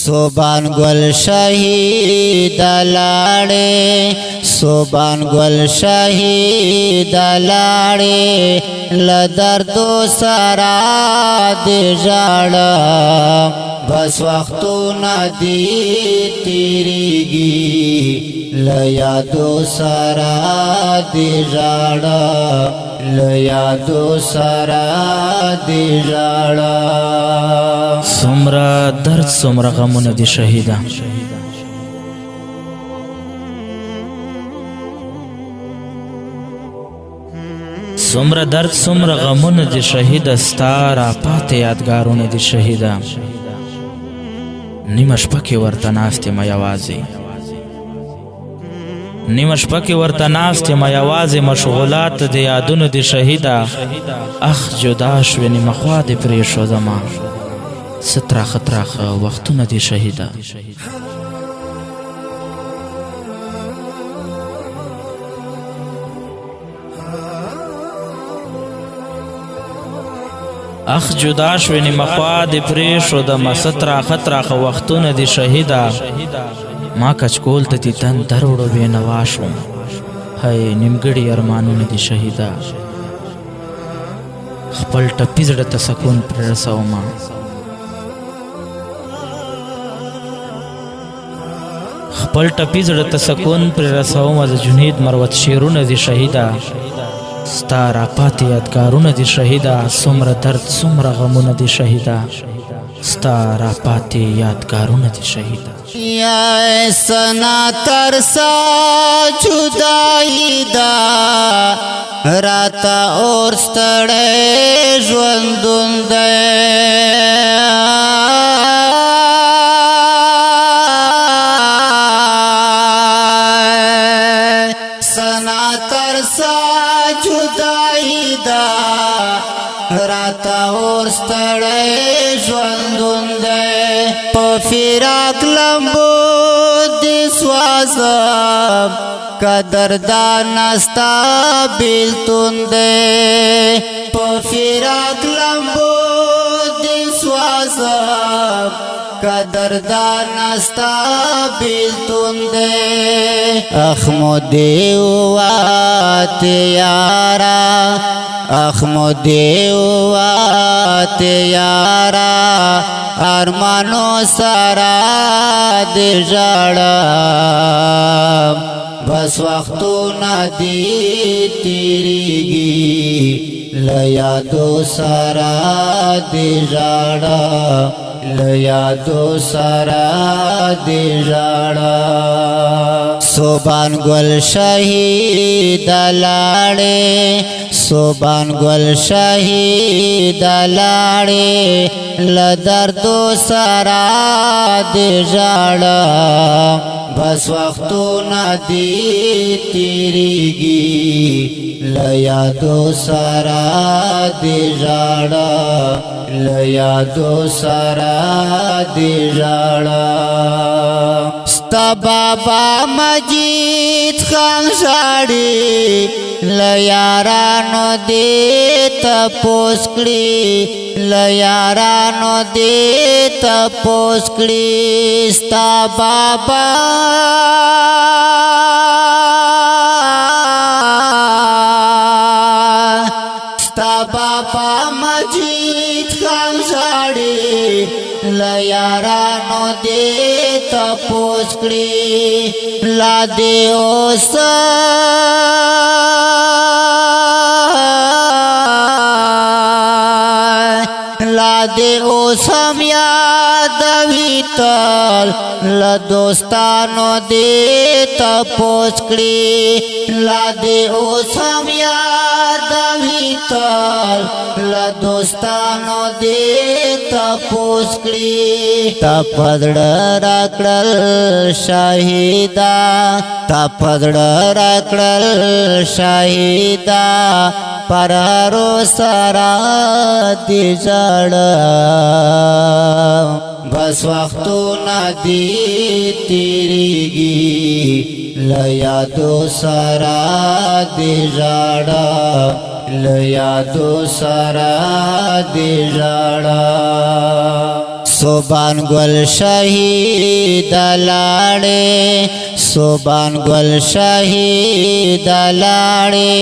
सोबान गुल शहीद लाड़े सोबान गुल शहीद लाड़े लदर्दो सरा दे जाड़ा बस वक्तु नदी तिरिगी लया दो सरा दे जाड़ा लया दो सरा दे जाड़ा सुमरा दर्द सुमरा गमुन दी शहीदा सुमरा दर्द सुमरा गमुन दी शहीदा स्तारा पाते यादगारों दी शहीदा निमश पके वर्ता नास्ते मयावाजी निमश पके वर्ता नास्ते मयावाजी मशगुलात दे यादुन दी शहीदा अख जुदाश व निमखवा दे प्रेशो दमा ستراخ تراخ وختونه دي شهيدا اخ جدا شوینی مخوا دی پریشو د ستراخ تراخ وختونه دي شهيدا ما کچ کول ته دي تن دروړو به نواشو هي نیمګړي ارمانونه دي شهيدا خپل ټپی زړه ته سکون پر رساو ما خپل ټپی زړه ته سکون پر رسوم د جنید مروت شیرونه دي شهيدا ستاره پاتې یادګارونه دي شهيدا څومره درد څومره غمونه دي شهيدا ستاره پاتې یادګارونه دي شهيدا یا سنا ترسا جدائی دا راتا اور ستړې ژوندون دې راتا اور ستړې ژوندون دې په فراق لمبو دې سوازم قدردان نستا بیلتون دې په فراق لمبو دې سوازم قدردان نستا بیلتون دې اخمو دیوات یارا اخمو دیوات یارا ارمانو سارا دی جاڑا بس وقتو ندی تیریگی لیادو سارا دی جاڑا لیادو سارا دی جاڑا सोबान गुल शहीद लाड़े सोबान गुल शहीद लाड़े लदर्दो सरा दे जाड़ा बस वक्तु नदी तिरिगी लया दो सरा दे जाड़ा लया दो सरा दे जाड़ा बाबा मजीद खान साड़ी लयारानो दे तपोस्कड़ी लयारानो दे तपोस्कड़ी स्ता बाबा स्ता बाबा मजीद खान साड़ी लयारानो दे तपोस्कड़ी ला दे ओस ला दे ओसम याद भीतर ल दोस्तानो दे तपोस्कड़ी ला दे ओसम याद भीतर ल दोस्तानो दे तपोस्कड़ी तपदड़ राकड़ल शहीदा तपदड़ राकड़ल शहीदा पररो सरा दी जड़ा बस वक्तु नदी तिरिगी लया दो सरा दी जड़ा लया दो सरा दी जड़ा सोबान गुल शहीद लाड़े सोबान गुल शहीद लाड़े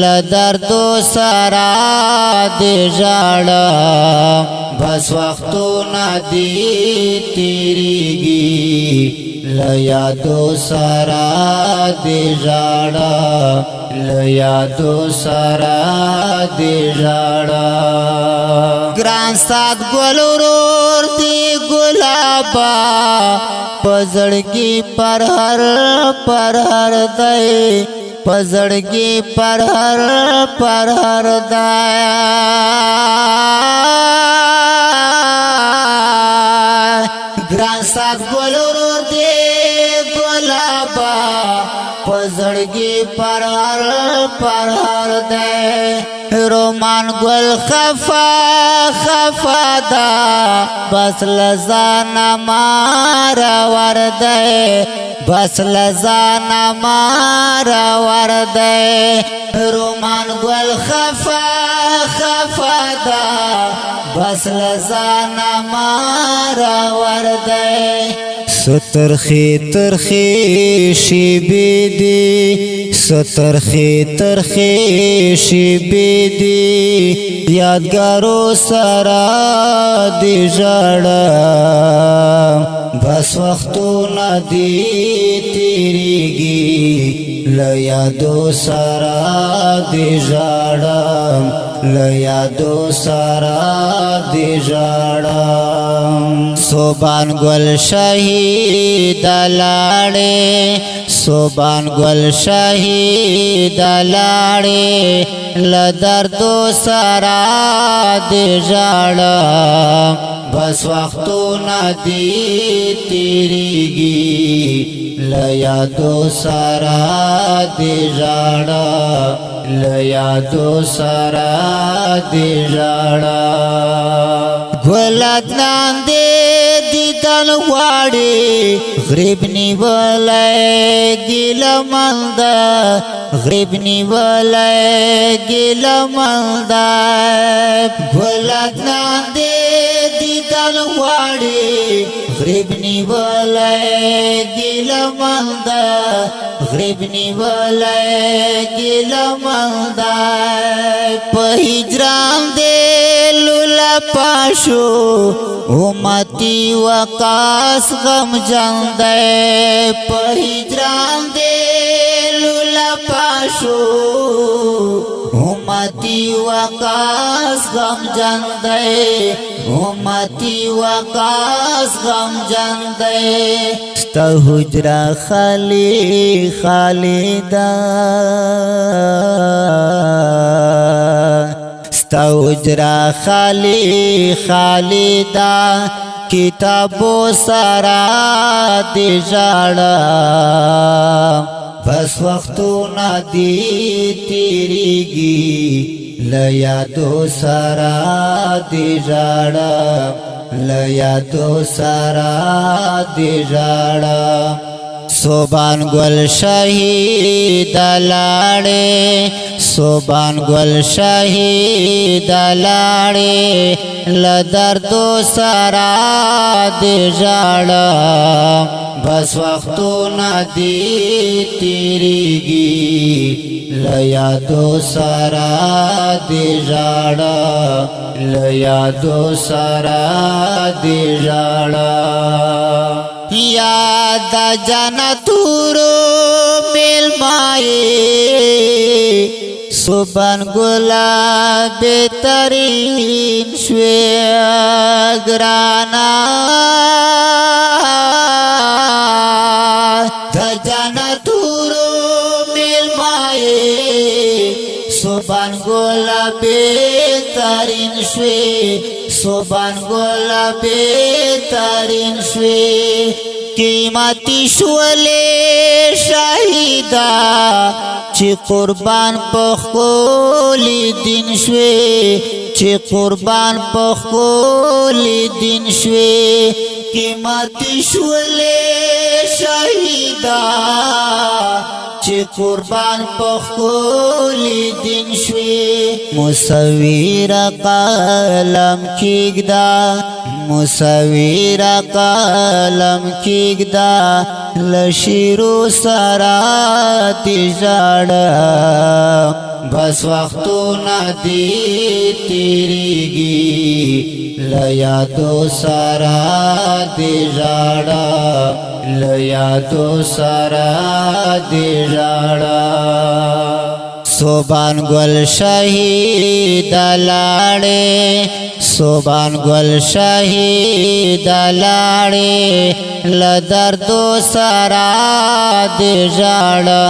लदर्दो सरा दे जाड़ा बस वक्तो नदी तिरिगी लया दो सरा दे जाड़ा लया दो सरा दे जाड़ा ग्रान साथ गोलूर दी गुलाबा पजड़गी पर हर दे पजड़गी पर हर दया ग्रान साथ गोलूर दे गुलाबा पजड़गी पर हर दे रोमान गुल खफादा बस लजाना मारा वरदे बस लजाना मारा वरदे रोमान गुल खफादा बस लजाना मारा वरदे सतरखी तरखी शिबिदी सतरखी तरखी शिबिदी यादगारो सरा दी जाड़ा बस वक्तो नदी तिरिगी लया दो सरा दी जाड़ा लया दो सरा दी जाड़ा सोबान गुल शहीद लाड़े सोबान गुल शहीद लाड़े लदर्दो सरा दे जाड़ा बस वक्तो नदी तिरिगी लया दो सरा दे जाड़ा लया दो सरा दे जाड़ा गुलत नांदे दिदन वाड़े गरीबनी बलाय गिला मंदा गरीबनी बलाय गिला मंदा गुलत नांदे दिदन वाड़े गरीबनी बलाय गिला मंदा गरीबनी बलाय गिला मंदा पहिजराम दे लुला पाशो उमती वकास गम जांदे पहिजराम दे लुला पाशो उमती वकास गम जांदे उमती वकास गम जांदे स्ता हुजरा खाली खालिदा स्ता हुजरा खाली खालिदा किताबो सरा दे जाड़ा बस वक्तो नदी तिरिगी लया दो सरा दे जाड़ा लया दो सरा दे जाड़ा सोबान गुल शहीद लाड़े सोबान गुल शहीद लाड़े लदर्दो सरा दे जाड़ा बस वक्तो नदी तिरिगी लया दो सरा दे जाड़ा लया दो सरा दे जाड़ा याद जाना तुरो मेल माए सोबान गुलाबे तरीन श्वेग्राना जाना तुरो मेल माए सोबान गुलाबे तरीन श्वे सोबान गुलाबे तरीन श्वे कीमती शोले शाहिदा ची कुर्बान पखोली दिन श्वे ची कुर्बान पखोली दिन श्वे कीमती शोले शाहिदा ची कुर्बान पखोली दिन श्वे मुसविर कलम किगदा مصویر قلم کیږدا لشیرو سرا دی ژړا بس وختونه دی تیریږي له یادو سرا دی ژړا له یادو سرا دی ژړا صوبان گل شهید لاړې صوبان گل شهید لاړې له دردو سره دې ژړا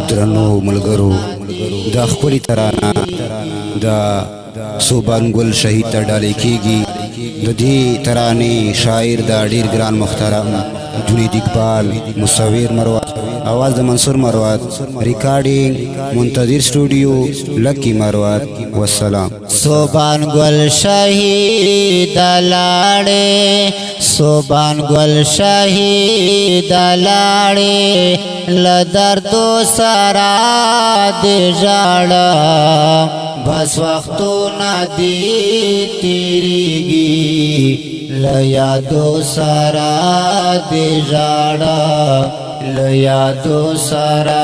درنو ملګرو دا ښکلې ترانه دا صوبان گل شهید ته ډالۍ کېږي د دې ترانې شاعر دا ډېر ګران محترم جنید اقبال مصور مروت आवाज د منصور مروت ریکارډینګ منتظر سټوډیو لکی مروت والسلام صوبان گل شهید لاړې صوبان گل شهید لاړې له دردو سره دې ژړا بس وختونه دې تیریږي له یادو سره دې ژړا له یادو سره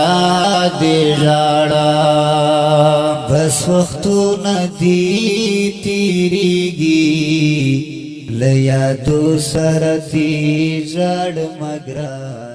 دې ژړا بس وختونه دې تیریږي له یادو سره دې ژړ مګرا